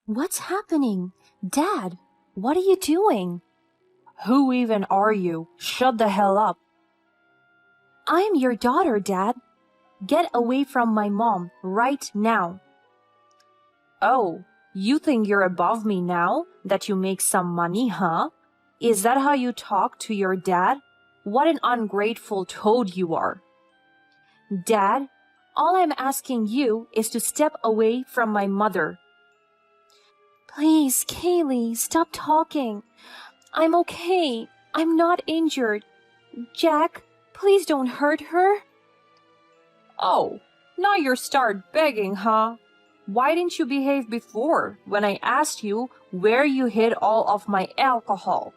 What's happening? Dad, what are you doing? Who even are you? Shut the hell up. I am your daughter, Dad. Get away from my mom right now. Oh, you think you're above me now that you make some money, huh? Is that how you talk to your dad? What an ungrateful toad you are. Dad, all I'm asking you is to step away from my mother. Please, Kaylee, stop talking. I'm okay. I'm not injured. Jack, please don't hurt her. Oh, now you're start begging, huh? Why didn't you behave before when I asked you where you hid all of my alcohol?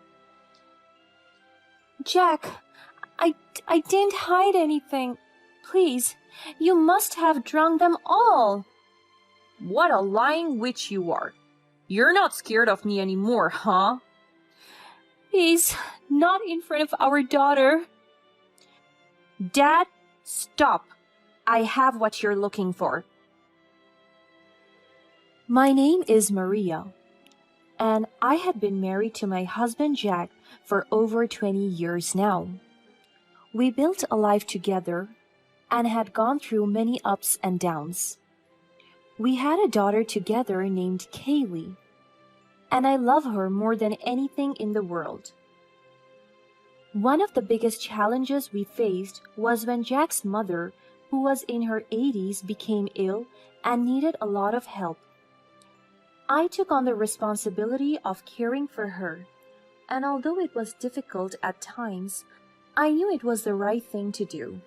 Jack, I didn't hide anything. Please, you must have drunk them all. What a lying witch you are. You're not scared of me anymore, huh? Please, not in front of our daughter. Dad, stop. I have what you're looking for. My name is Maria, and I had been married to my husband Jack for over 20 years now. We built a life together and had gone through many ups and downs. We had a daughter together named Kaylee, and I love her more than anything in the world. One of the biggest challenges we faced was when Jack's mother, who was in her 80s, became ill and needed a lot of help. I took on the responsibility of caring for her, and although it was difficult at times, I knew it was the right thing to do.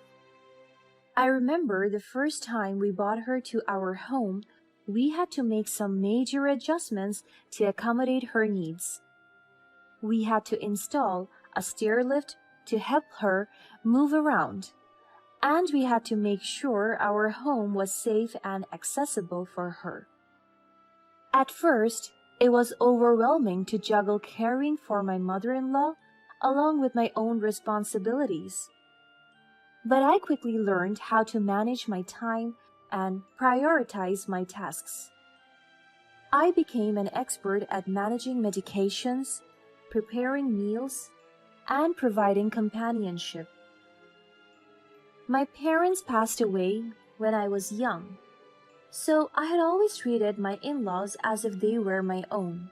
I remember the first time we brought her to our home, we had to make some major adjustments to accommodate her needs. We had to install a stair lift to help her move around, and we had to make sure our home was safe and accessible for her. At first, it was overwhelming to juggle caring for my mother-in-law along with my own responsibilities. But I quickly learned how to manage my time and prioritize my tasks. I became an expert at managing medications, preparing meals, and providing companionship. My parents passed away when I was young, so I had always treated my in-laws as if they were my own.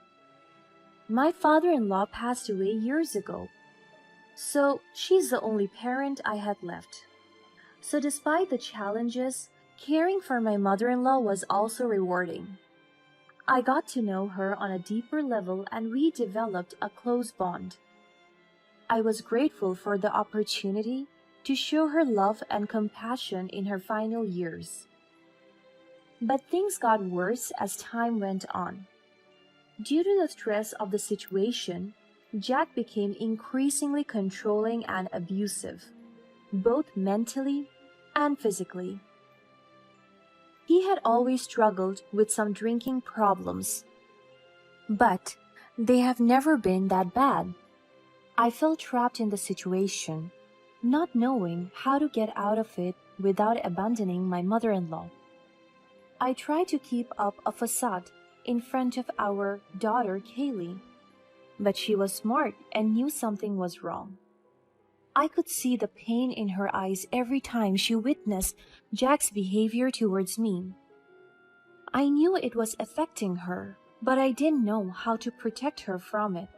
My father-in-law passed away years ago, so she's the only parent I had left. So despite the challenges, caring for my mother-in-law was also rewarding. I got to know her on a deeper level and we developed a close bond. I was grateful for the opportunity to show her love and compassion in her final years. But things got worse as time went on. Due to the stress of the situation, Jack became increasingly controlling and abusive, both mentally and physically. He had always struggled with some drinking problems, but they have never been that bad. I felt trapped in the situation, not knowing how to get out of it without abandoning my mother-in-law. I tried to keep up a facade in front of our daughter Kaylee, but she was smart and knew something was wrong. I could see the pain in her eyes every time she witnessed Jack's behavior towards me. I knew it was affecting her, but I didn't know how to protect her from it.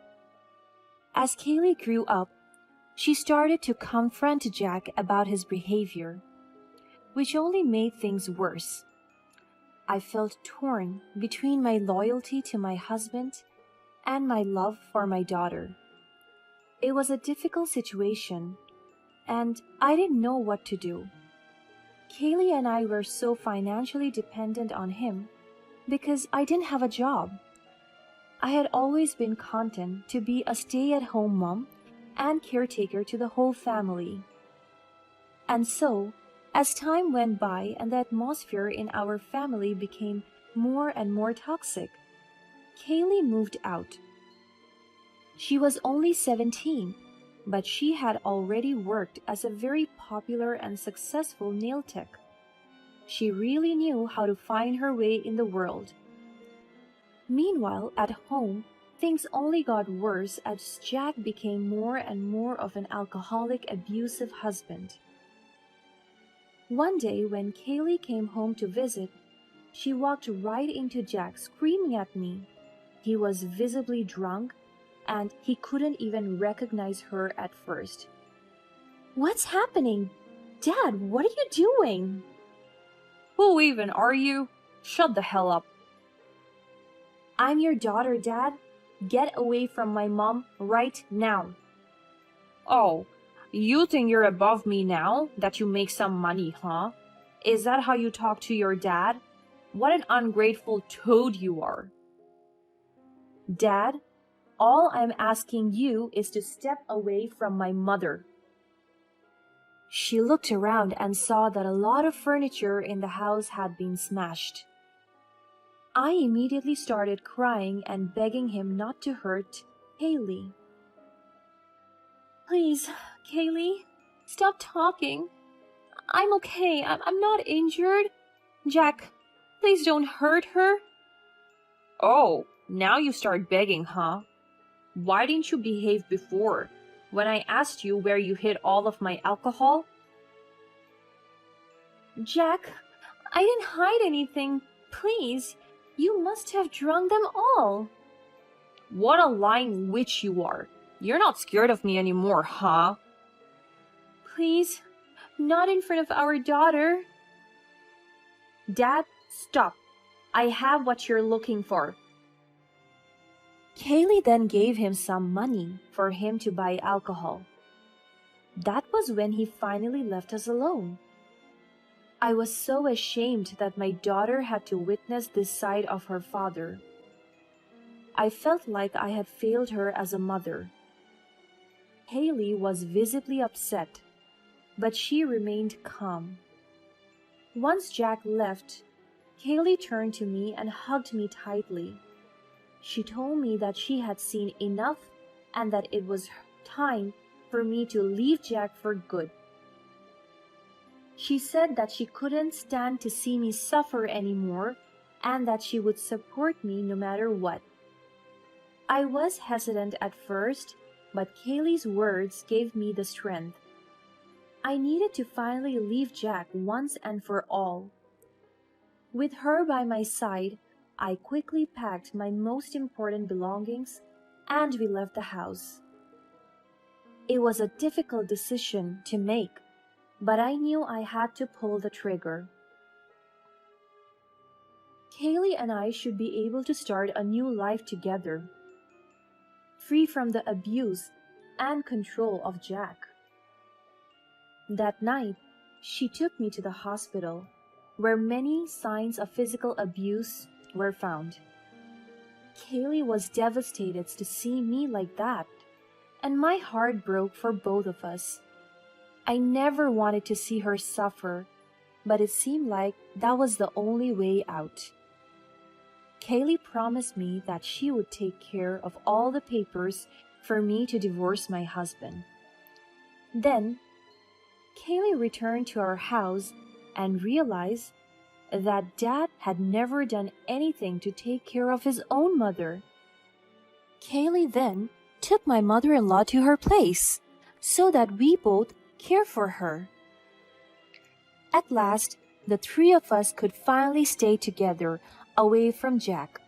As Kaylee grew up, she started to confront Jack about his behavior, which only made things worse. I felt torn between my loyalty to my husband and my love for my daughter. It was a difficult situation, and I didn't know what to do. Kaylee and I were so financially dependent on him because I didn't have a job. I had always been content to be a stay-at-home mom and caretaker to the whole family. And so, as time went by and the atmosphere in our family became more and more toxic, Kaylee moved out. She was only 17, but she had already worked as a very popular and successful nail tech. She really knew how to find her way in the world. Meanwhile, at home, things only got worse as Jack became more and more of an alcoholic, abusive husband. One day, when Kaylee came home to visit, she walked right into Jack, screaming at me. He was visibly drunk, and he couldn't even recognize her at first. "What's happening? Dad, what are you doing?" Who even are you? Shut the hell up. "I'm your daughter, Dad. Get away from my mom right now." Oh, you think you're above me now that you make some money, huh? Is that how you talk to your dad? What an ungrateful toad you are. "Dad, all I'm asking you is to step away from my mother." She looked around and saw that a lot of furniture in the house had been smashed. I immediately started crying and begging him not to hurt Kaylee. "Please, Kaylee, stop talking. I'm okay. I'm not injured. Jack, please don't hurt her." Oh, now you start begging, huh? Why didn't you behave before, when I asked you where you hid all of my alcohol? "Jack, I didn't hide anything. Please, you must have drunk them all." What a lying witch you are. You're not scared of me anymore, huh? "Please, not in front of our daughter." Dad, stop. I have what you're looking for. Kaylee then gave him some money for him to buy alcohol. That was when he finally left us alone. I was so ashamed that my daughter had to witness this side of her father. I felt like I had failed her as a mother. Kaylee was visibly upset, but she remained calm. Once Jack left, Kaylee turned to me and hugged me tightly. She told me that she had seen enough and that it was time for me to leave Jack for good. She said that she couldn't stand to see me suffer anymore and that she would support me no matter what. I was hesitant at first, but Kaylee's words gave me the strength. I needed to finally leave Jack once and for all. With her by my side, I quickly packed my most important belongings and we left the house. It was a difficult decision to make, but I knew I had to pull the trigger. Kaylee and I should be able to start a new life together, free from the abuse and control of Jack. That night, she took me to the hospital, where many signs of physical abuse were found. Kaylee was devastated to see me like that, and my heart broke for both of us. I never wanted to see her suffer, but it seemed like that was the only way out. Kaylee promised me that she would take care of all the papers for me to divorce my husband. Then, Kaylee returned to our house and realized that Dad had never done anything to take care of his own mother. Kaylee then took my mother-in-law to her place so that we both care for her. At last, the three of us could finally stay together, away from Jack.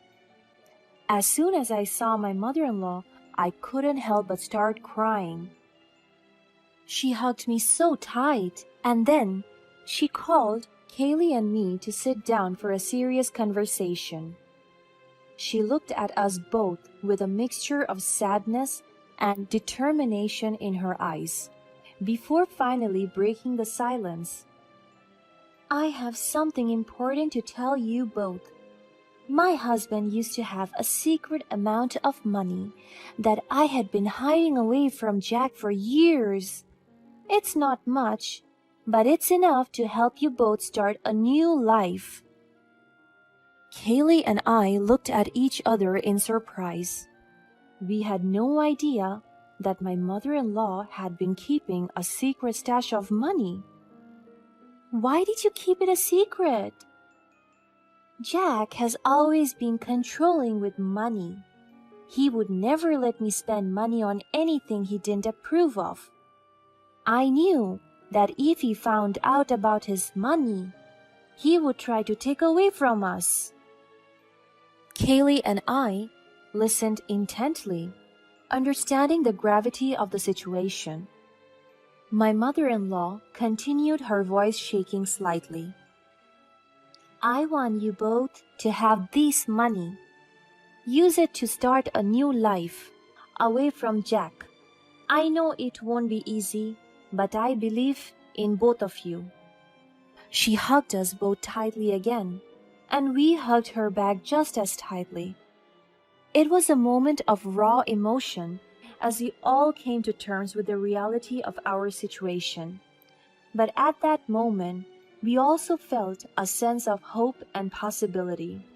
As soon as I saw my mother-in-law, I couldn't help but start crying. She hugged me so tight, and then she called Kaylee and me to sit down for a serious conversation. She looked at us both with a mixture of sadness and determination in her eyes, before finally breaking the silence. "I have something important to tell you both. My husband used to have a secret amount of money that I had been hiding away from Jack for years. It's not much, but it's enough to help you both start a new life." Kaylee and I looked at each other in surprise. We had no idea that my mother-in-law had been keeping a secret stash of money. "Why did you keep it a secret?" Jack has always been controlling with money. He would never let me spend money on anything he didn't approve of. I knew that if he found out about his money, he would try to take away from us. Kaylee and I listened intently, understanding the gravity of the situation. My mother-in-law continued, her voice shaking slightly. I want you both to have this money. Use it to start a new life, away from Jack. I know it won't be easy, but I believe in both of you. She hugged us both tightly again, and we hugged her back just as tightly. It was a moment of raw emotion as we all came to terms with the reality of our situation. But at that moment, we also felt a sense of hope and possibility.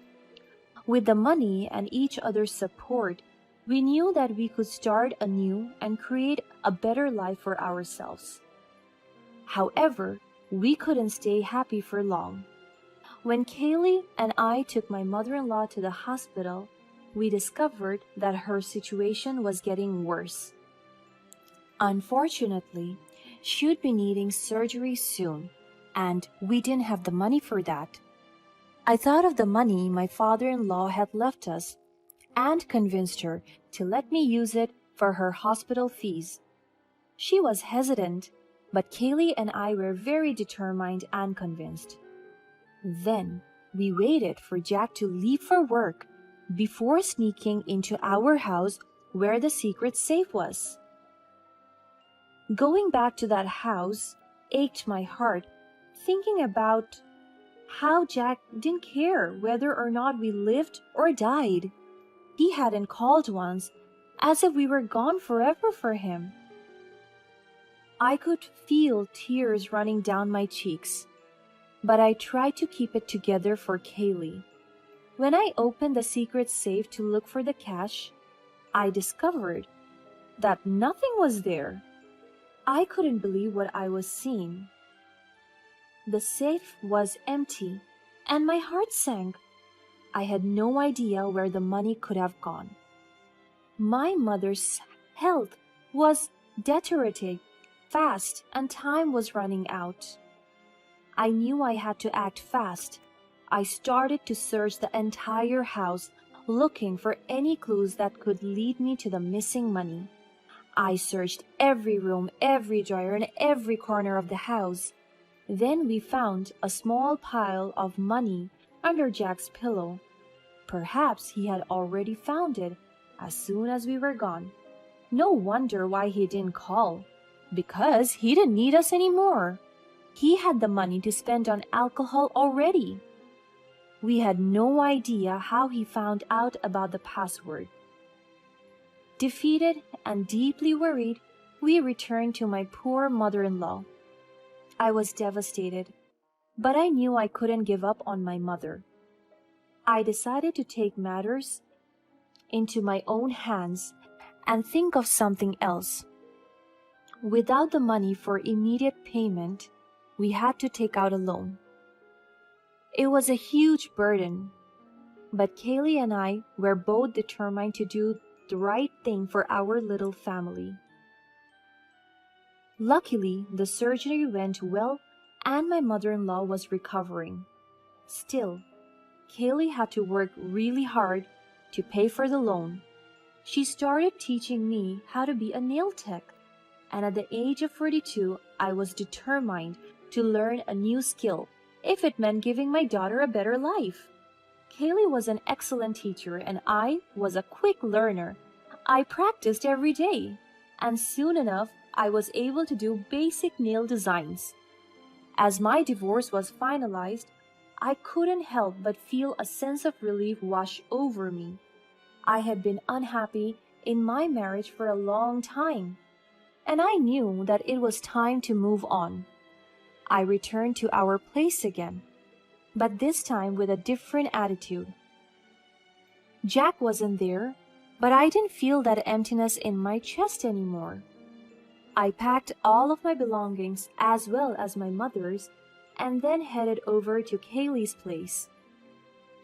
With the money and each other's support, we knew that we could start anew and create a better life for ourselves. However, we couldn't stay happy for long. When Kaylee and I took my mother-in-law to the hospital, we discovered that her situation was getting worse. Unfortunately, she'd be needing surgery soon, and we didn't have the money for that. I thought of the money my father-in-law had left us and convinced her to let me use it for her hospital fees. She was hesitant, but Kaylee and I were very determined and convinced. Then we waited for Jack to leave for work before sneaking into our house where the secret safe was. Going back to that house ached my heart, thinking about how Jack didn't care whether or not we lived or died. He hadn't called once, as if we were gone forever for him. I could feel tears running down my cheeks, but I tried to keep it together for Kaylee. When I opened the secret safe to look for the cash, I discovered that nothing was there. I couldn't believe what I was seeing. The safe was empty, and my heart sank. I had no idea where the money could have gone. My mother's health was deteriorating fast, and time was running out. I knew I had to act fast. I started to search the entire house, looking for any clues that could lead me to the missing money. I searched every room, every drawer, and every corner of the house. Then we found a small pile of money under Jack's pillow. Perhaps he had already found it as soon as we were gone. No wonder why he didn't call, because he didn't need us anymore. He had the money to spend on alcohol already. We had no idea how he found out about the password. Defeated and deeply worried, we returned to my poor mother-in-law. I was devastated, but I knew I couldn't give up on my mother. I decided to take matters into my own hands and think of something else. Without the money for immediate payment, we had to take out a loan. It was a huge burden, but Kaylee and I were both determined to do the right thing for our little family. Luckily, the surgery went well and my mother-in-law was recovering. Still, Kaylee had to work really hard to pay for the loan. She started teaching me how to be a nail tech, and at the age of 42, I was determined to learn a new skill if it meant giving my daughter a better life. Kaylee was an excellent teacher and I was a quick learner. I practiced every day, and soon enough, I was able to do basic nail designs. As my divorce was finalized, I couldn't help but feel a sense of relief wash over me. I had been unhappy in my marriage for a long time, and I knew that it was time to move on. I returned to our place again, but this time with a different attitude. Jack wasn't there, but I didn't feel that emptiness in my chest anymore. I packed all of my belongings as well as my mother's and then headed over to Kaylee's place.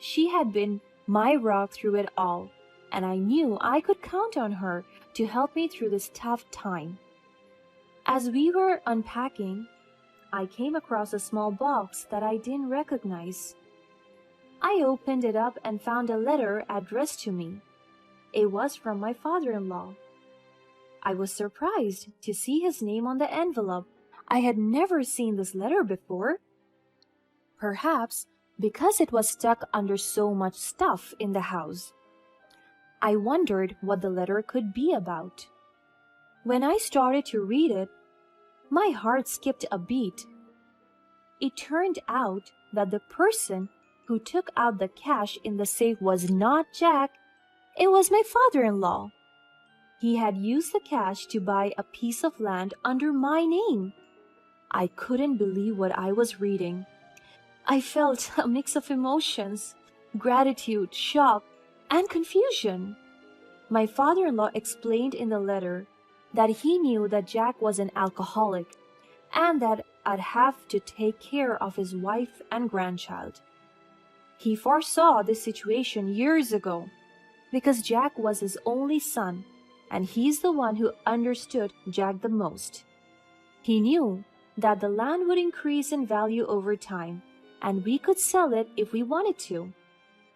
She had been my rock through it all, and I knew I could count on her to help me through this tough time. As we were unpacking, I came across a small box that I didn't recognize. I opened it up and found a letter addressed to me. It was from my father-in-law. I was surprised to see his name on the envelope. I had never seen this letter before. Perhaps because it was stuck under so much stuff in the house. I wondered what the letter could be about. When I started to read it, my heart skipped a beat. It turned out that the person who took out the cash in the safe was not Jack. It was my father-in-law. He had used the cash to buy a piece of land under my name. I couldn't believe what I was reading. I felt a mix of emotions, gratitude, shock, and confusion. My father-in-law explained in the letter that he knew that Jack was an alcoholic and that I'd have to take care of his wife and grandchild. He foresaw this situation years ago because Jack was his only son, and he's the one who understood Jack the most. He knew that the land would increase in value over time, and we could sell it if we wanted to.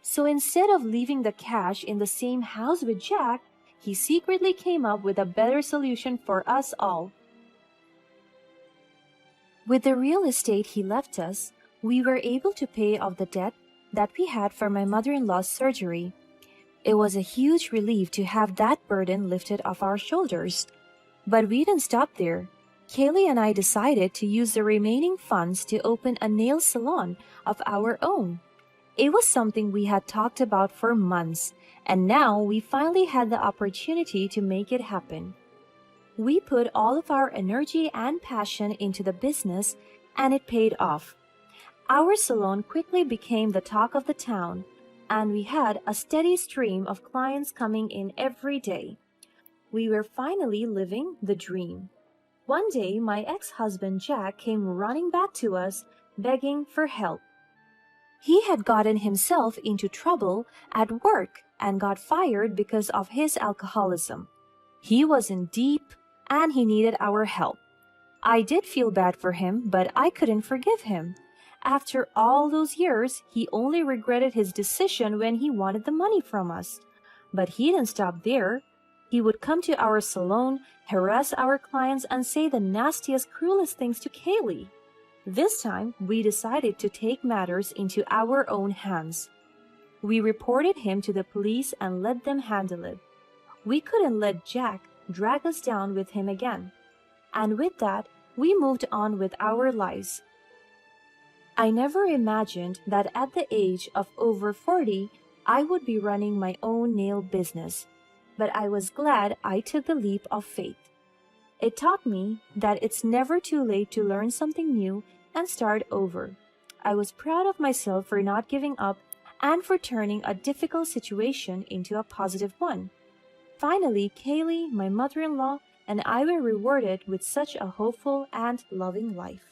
So instead of leaving the cash in the same house with Jack, he secretly came up with a better solution for us all. With the real estate he left us, we were able to pay off the debt that we had for my mother-in-law's surgery. It was a huge relief to have that burden lifted off our shoulders. But we didn't stop there. Kaylee and I decided to use the remaining funds to open a nail salon of our own. It was something we had talked about for months, and now we finally had the opportunity to make it happen. We put all of our energy and passion into the business, and it paid off. Our salon quickly became the talk of the town, and we had a steady stream of clients coming in every day. We were finally living the dream. One day, my ex-husband Jack came running back to us, begging for help. He had gotten himself into trouble at work and got fired because of his alcoholism. He was in deep, and he needed our help. I did feel bad for him, but I couldn't forgive him. After all those years, he only regretted his decision when he wanted the money from us. But he didn't stop there. He would come to our salon, harass our clients, and say the nastiest, cruelest things to Kaylee. This time, we decided to take matters into our own hands. We reported him to the police and let them handle it. We couldn't let Jack drag us down with him again. And with that, we moved on with our lives. I never imagined that at the age of over 40, I would be running my own nail business. But I was glad I took the leap of faith. It taught me that it's never too late to learn something new and start over. I was proud of myself for not giving up and for turning a difficult situation into a positive one. Finally, Kaylee, my mother-in-law, and I were rewarded with such a hopeful and loving life.